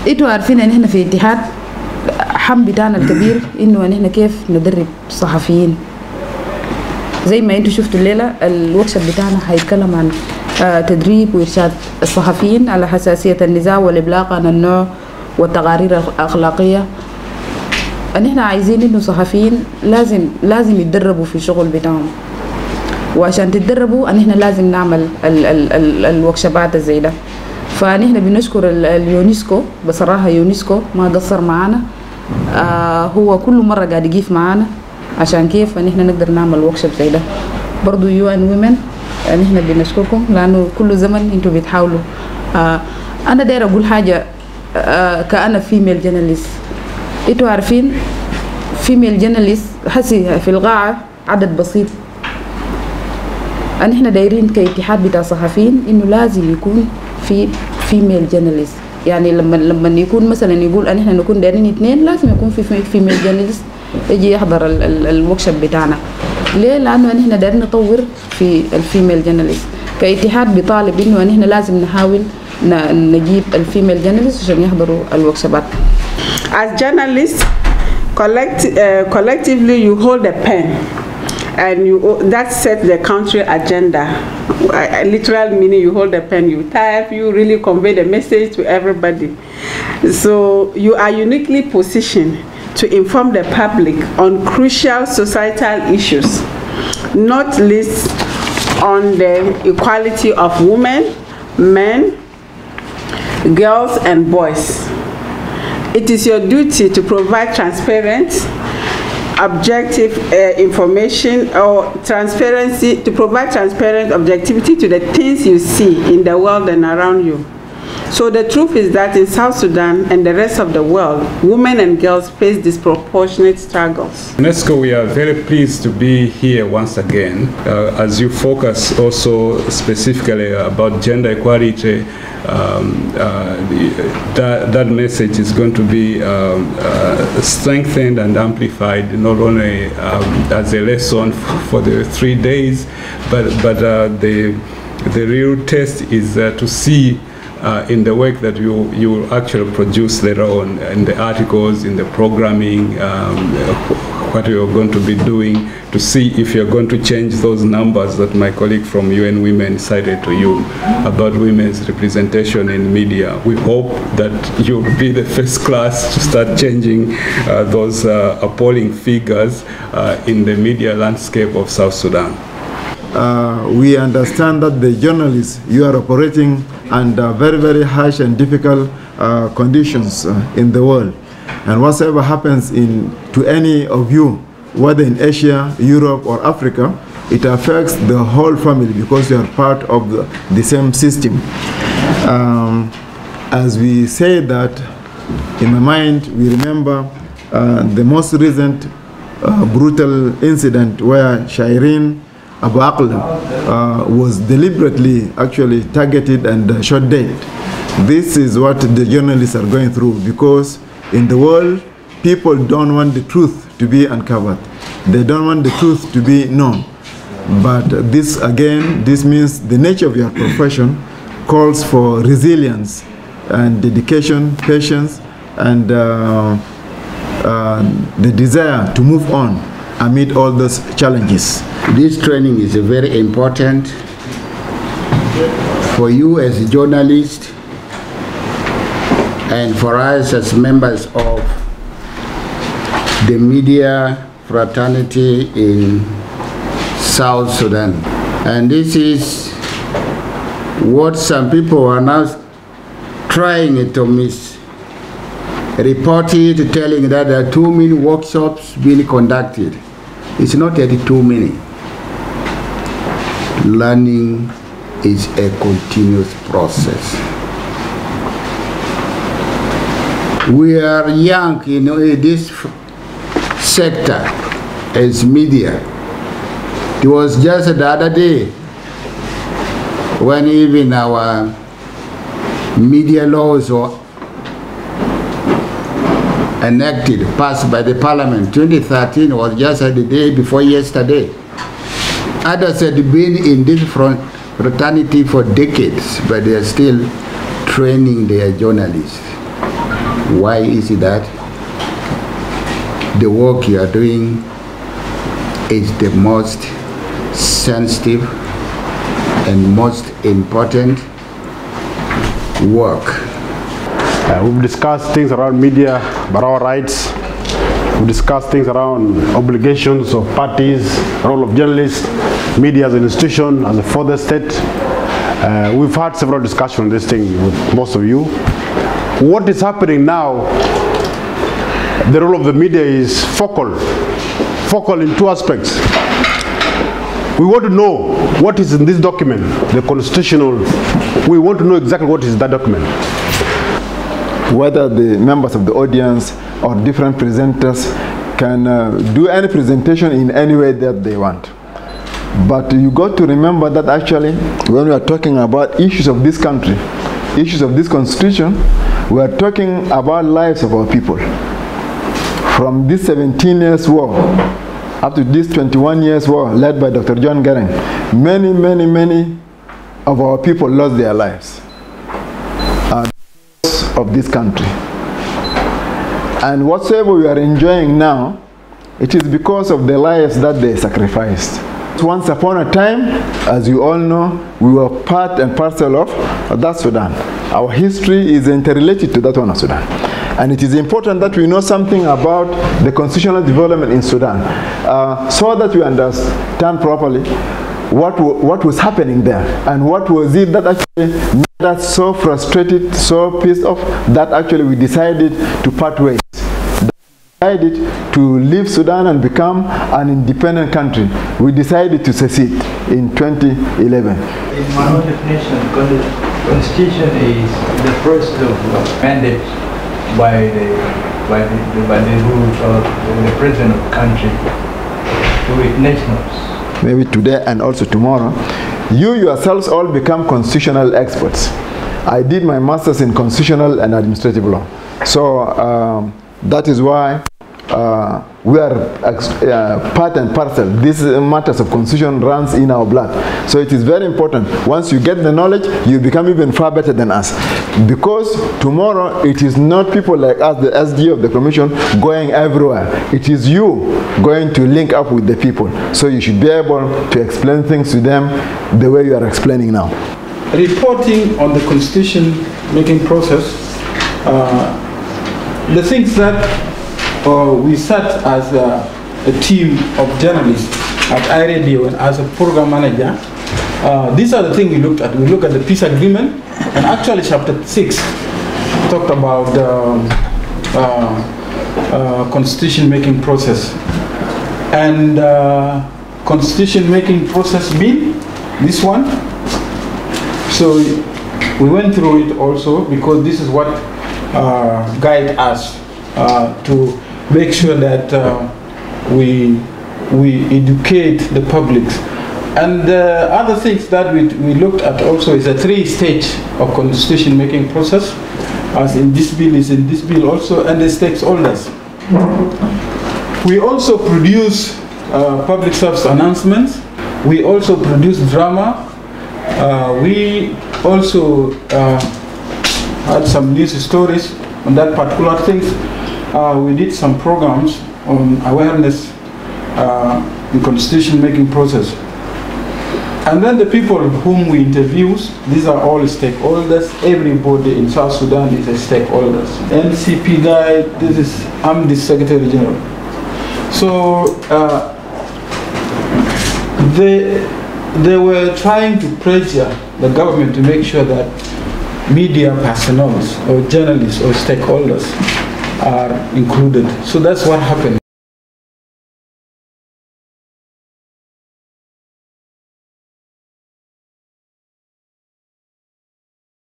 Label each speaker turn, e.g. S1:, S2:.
S1: انتوا عارفين ان احنا في اتحاد حم بتاعنا الكبير انه ان احنا كيف ندرب صحفيين. زي ما انتوا شفتوا الليله الوركشوب بتاعنا هيتكلم عن تدريب وارشاد الصحفيين على حساسيه النزاع والابلاغ عن النوع والتقارير الاخلاقيه. ان احنا عايزين انه صحفيين لازم يتدربوا في الشغل بتاعهم، وعشان تتدربوا ان احنا لازم نعمل الوركشوبات زي ده. فنحن بنشكر اليونسكو، بصراحه يونسكو ما قصر معانا، هو كل مره قاعد يقيف معانا عشان كيف نحن نقدر نعمل وركشوب زي ده. برضو UN Women نحن بنشكركم لانه كل زمن انتوا بتحاولوا. انا داير اقول حاجه كأنا فيميل جورناليست. انتوا عارفين فيميل جورناليست حسي في القاعه عدد بسيط. نحن دايرين كاتحاد بتاع صحفيين انه لازم يكون في فيميل جورناليست. يعني لما يكون مثلا يقول ان احنا نكون دايرين 2 لازم يكون في فيميل جورناليست يجي يحضر الوركشوب بتاعنا. ليه؟ لانه احنا دايرين نطور في الفيميل جورناليست. كاتحاد بيطالب انه احنا لازم نحاول نجيب الفيميل جورناليست عشان يحضروا الوركشوبات.
S2: As journalists, collectively you hold a pen and that sets the country agenda. Literal meaning you hold a pen, you type, you really convey the message to everybody. So you are uniquely positioned to inform the public on crucial societal issues, not least on the equality of women, men, girls and boys. It is your duty to provide transparent, objective information or transparency, to provide transparent objectivity to the things you see in the world and around you. So the truth is that in South Sudan and the rest of the world, women and girls face disproportionate struggles.
S3: UNESCO, we are very pleased to be here once again as you focus also specifically about gender equality. That message is going to be strengthened and amplified not only as a lesson for the 3 days, but the real test is to see in the work that you actually produce later on, in the articles, in the programming, what you're going to be doing, to see if you're going to change those numbers that my colleague from UN Women cited to you about women's representation in media. We hope that you'll be the first class to start changing those appalling figures in the media landscape of South Sudan.
S4: We understand that the journalists, you are operating under very, very harsh and difficult conditions in the world. And whatever happens to any of you, whether in Asia, Europe, or Africa, it affects the whole family because you are part of the same system. As we say that, in my mind, we remember the most recent brutal incident where Shireen Abu Aqla was deliberately actually targeted and shot dead. This is what the journalists are going through because in the world, people don't want the truth to be uncovered. They don't want the truth to be known. But this means the nature of your profession calls for resilience and dedication, patience, and the desire to move on amid all those challenges.
S5: This training is very important for you as a journalist and for us as members of the media fraternity in South Sudan. And this is what some people are now trying to misreport it, telling that there are too many workshops being conducted. It's not yet too many. Learning is a continuous process. We are young in this sector as media. It was just the other day when even our media laws were enacted, passed by the parliament. 2013 was just the day before yesterday. Others had been in this fraternity for decades, but they are still training their journalists. Why is it that the work you are doing is the most sensitive and most important work?
S6: We've discussed things around media, about our rights. We've discussed things around obligations of parties, role of journalists, media as an institution, as a further state. We've had several discussions on this thing with most of you. What is happening now, the role of the media is focal in two aspects. We want to know what is in this document, the constitutional. We want to know exactly what is that document.
S4: Whether the members of the audience or different presenters can do any presentation in any way that they want. But you got to remember that actually, when we are talking about issues of this country, issues of this constitution, we are talking about lives of our people. From this 17 years war up to this 21 years war led by Dr. John Garang, many of our people lost their lives of this country. And whatsoever we are enjoying now, it is because of the lives that they sacrificed. Once upon a time, as you all know, we were part and parcel of that Sudan. Our history is interrelated to that one of Sudan. And it is important that we know something about the constitutional development in Sudan, so that we understand properly what was happening there, and what was it that actually made us so frustrated, so pissed off, that actually we decided to part ways. Decided to leave Sudan and become an independent country. We decided to secede in 2011.
S7: In my own definition, the constitution is the first mandate by the rules of the president of the country to its nationals.
S4: Maybe today and also tomorrow, you yourselves all become constitutional experts. I did my master's in constitutional and administrative law. So that is why we are part and parcel. These matters of constitution runs in our blood. So it is very important. Once you get the knowledge, you become even far better than us. Because tomorrow, it is not people like us, the SG of the Commission, going everywhere. It is you going to link up with the people. So you should be able to explain things to them the way you are explaining now.
S8: Reporting on the constitution making process, the things that we sat as a team of journalists at iRadio and as a program manager, these are the things we looked at. We looked at the peace agreement, and actually chapter 6 talked about constitution making process. And constitution making process bill, this one. So we went through it also because this is what guide us to make sure that we educate the public. And the other things that we looked at also is a 3-stage of constitution making process, as in this bill is in this bill also, and the stakeholders. We also produce public service announcements. We also produce drama. We also had some news stories on that particular things. We did some programs on awareness in constitution making process. And then the people whom we interview, these are all stakeholders. Everybody in South Sudan is a stakeholder. NCP guy, I'm the Secretary General. So they were trying to pressure the government to make sure that media personnel or journalists or stakeholders are included. So that's what happened.